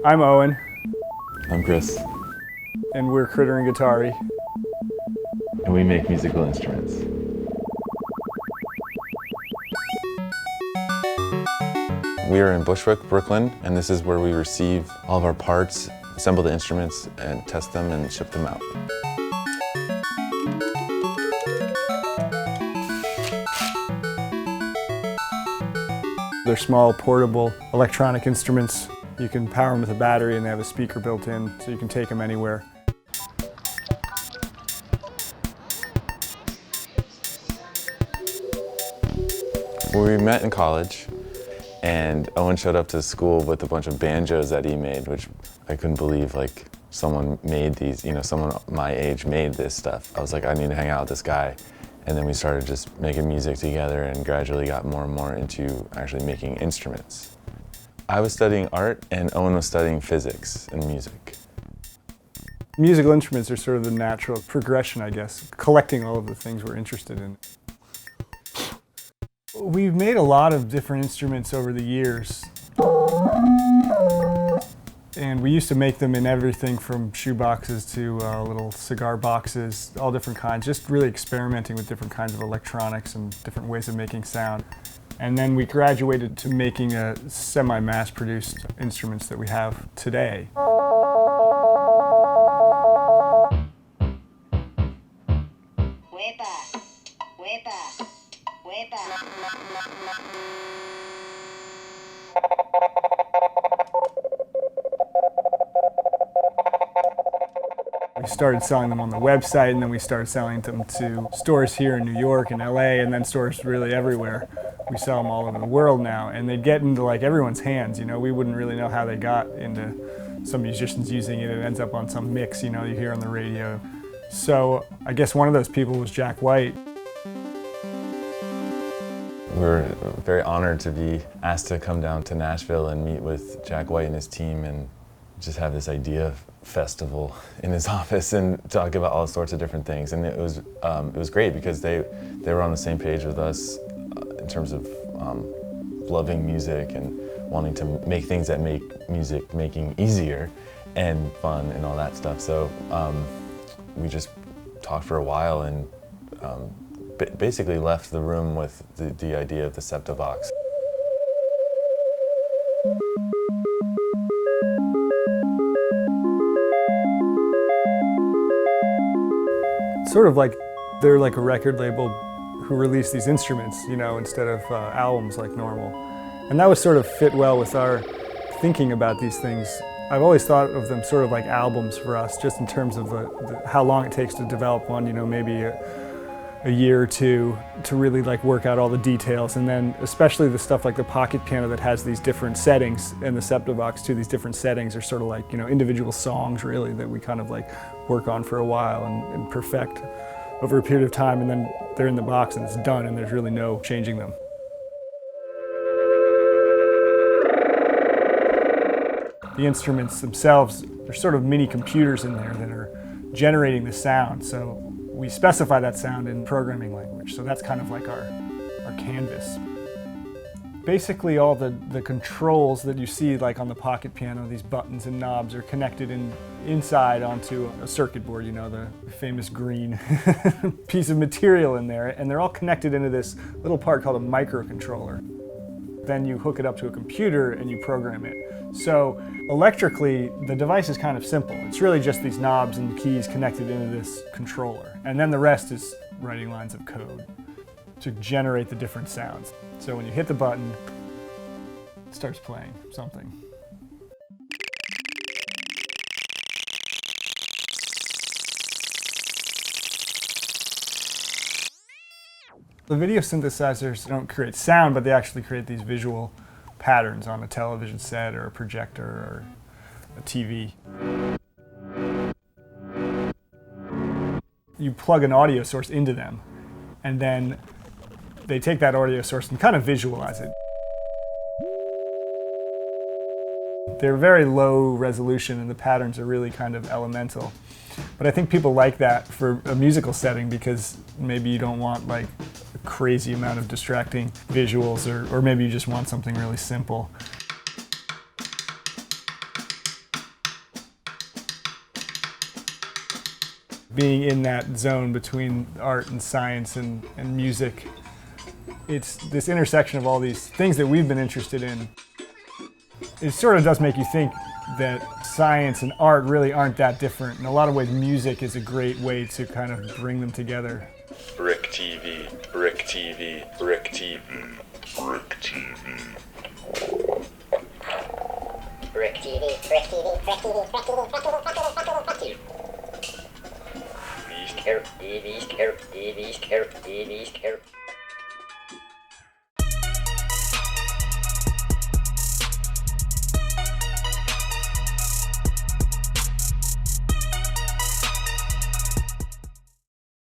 I'm Owen. I'm Chris. And we're Critter and Guitari. And we make musical instruments. We are in Bushwick, Brooklyn, and this is where we receive all of our parts, assemble the instruments, and test them and ship them out. They're small, portable, electronic instruments. You can power them with a battery and they have a speaker built in, so you can take them anywhere. We met in college, and Owen showed up to school with a bunch of banjos that he made, which I couldn't believe, like, someone made these, someone my age made this stuff. I was like, I need to hang out with this guy. And then we started just making music together and gradually got more and more into actually making instruments. I was studying art and Owen was studying physics and music. Musical instruments are sort of the natural progression, I guess, collecting all of the things we're interested in. We've made a lot of different instruments over the years. And we used to make them in everything from shoe boxes to little cigar boxes, all different kinds, just really experimenting with different kinds of electronics and different ways of making sound. And then we graduated to making semi-mass produced instruments that we have today. Way back, way back, way back. We started selling them on the website, and then we started selling them to stores here in New York and LA, and then stores really everywhere. We sell them all over the world now, and they get into like everyone's hands. We wouldn't really know how they got into some musicians using it. It ends up on some mix, you hear on the radio. So I guess one of those people was Jack White. We're very honored to be asked to come down to Nashville and meet with Jack White and his team and just have this idea festival in his office and talk about all sorts of different things. And it was great because they were on the same page with us in terms of loving music and wanting to make things that make music making easier and fun and all that stuff. So we just talked for a while and basically left the room with the idea of the Septivox. Sort of like they're like a record label who released these instruments, instead of albums like normal. And that would sort of fit well with our thinking about these things. I've always thought of them sort of like albums for us, just in terms of how long it takes to develop one, maybe a year or two to really like work out all the details. And then especially the stuff like the pocket piano that has these different settings, and the Septivox too, these different settings are sort of like, individual songs really that we kind of like work on for a while and perfect over a period of time, and then they're in the box and it's done and there's really no changing them. The instruments themselves, there's sort of mini computers in there that are generating the sound. So we specify that sound in programming language. So that's kind of like our canvas. Basically all the controls that you see like on the pocket piano, these buttons and knobs are connected inside onto a circuit board, the famous green piece of material in there, and they're all connected into this little part called a microcontroller. Then you hook it up to a computer and you program it. So electrically, the device is kind of simple. It's really just these knobs and keys connected into this controller. And then the rest is writing lines of code to generate the different sounds. So when you hit the button, it starts playing something. The video synthesizers don't create sound, but they actually create these visual patterns on a television set or a projector or a TV. You plug an audio source into them, and then they take that audio source and kind of visualize it. They're very low resolution and the patterns are really kind of elemental. But I think people like that for a musical setting because maybe you don't want like a crazy amount of distracting visuals, or maybe you just want something really simple. Being in that zone between art and science and music, it's this intersection of all these things that we've been interested in. It sort of does make you think that science and art really aren't that different. In a lot of ways, music is a great way to kind of bring them together. BRIC TV, BRIC TV, BRIC TV, BRIC TV. BRIC TV, BRIC TV, BRIC TV, BRIC TV, BRIC TV, BRIC TV. These carrot, these carrot, these carrot, these carrot.